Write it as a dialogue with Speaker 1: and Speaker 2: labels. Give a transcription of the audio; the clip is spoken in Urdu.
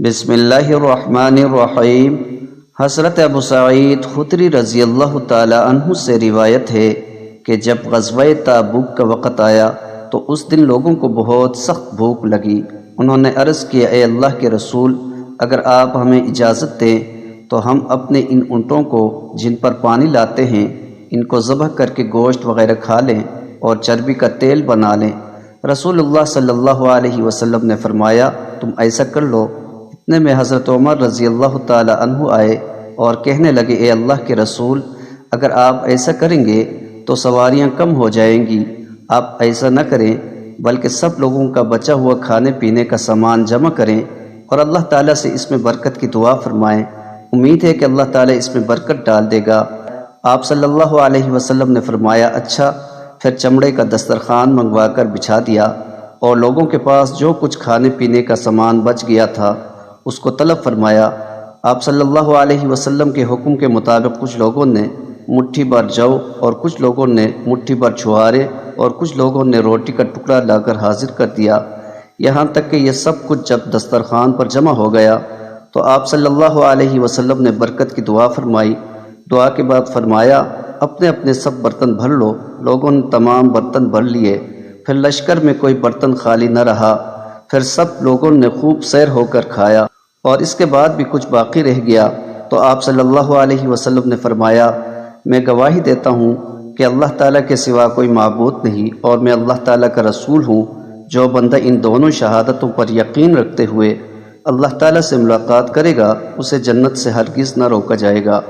Speaker 1: بسم اللہ الرحمن الرحیم۔ حضرت ابو سعید خدری رضی اللہ تعالی عنہ سے روایت ہے کہ جب غزوہ تبوک کا وقت آیا تو اس دن لوگوں کو بہت سخت بھوک لگی۔ انہوں نے عرض کیا، اے اللہ کے رسول، اگر آپ ہمیں اجازت دیں تو ہم اپنے ان اونٹوں کو جن پر پانی لاتے ہیں ان کو ذبح کر کے گوشت وغیرہ کھا لیں اور چربی کا تیل بنا لیں۔ رسول اللہ صلی اللہ علیہ وسلم نے فرمایا، تم ایسا کر لو۔ اتنے میں حضرت عمر رضی اللہ تعالی عنہ آئے اور کہنے لگے، اے اللہ کے رسول، اگر آپ ایسا کریں گے تو سواریاں کم ہو جائیں گی۔ آپ ایسا نہ کریں بلکہ سب لوگوں کا بچا ہوا کھانے پینے کا سامان جمع کریں اور اللہ تعالیٰ سے اس میں برکت کی دعا فرمائیں۔ امید ہے کہ اللہ تعالیٰ اس میں برکت ڈال دے گا۔ آپ صلی اللہ علیہ وسلم نے فرمایا، اچھا۔ پھر چمڑے کا دسترخوان منگوا کر بچھا دیا اور لوگوں کے پاس جو کچھ کھانے پینے کا سامان بچ گیا تھا اس کو طلب فرمایا۔ آپ صلی اللہ علیہ وسلم کے حکم کے مطابق کچھ لوگوں نے مٹھی بھر جو اور کچھ لوگوں نے مٹھی بھر چھوارے اور کچھ لوگوں نے روٹی کا ٹکڑا لا کر حاضر کر دیا۔ یہاں تک کہ یہ سب کچھ جب دسترخوان پر جمع ہو گیا تو آپ صلی اللہ علیہ وسلم نے برکت کی دعا فرمائی۔ دعا کے بعد فرمایا، اپنے اپنے سب برتن بھر لو۔ لوگوں نے تمام برتن بھر لیے۔ پھر لشکر میں کوئی برتن خالی نہ رہا۔ پھر سب لوگوں نے خوب سیر ہو کر کھایا اور اس کے بعد بھی کچھ باقی رہ گیا تو آپ صلی اللہ علیہ وسلم نے فرمایا، میں گواہی دیتا ہوں کہ اللہ تعالیٰ کے سوا کوئی معبود نہیں اور میں اللہ تعالیٰ کا رسول ہوں۔ جو بندہ ان دونوں شہادتوں پر یقین رکھتے ہوئے اللہ تعالیٰ سے ملاقات کرے گا اسے جنت سے ہرگز نہ روکا جائے گا۔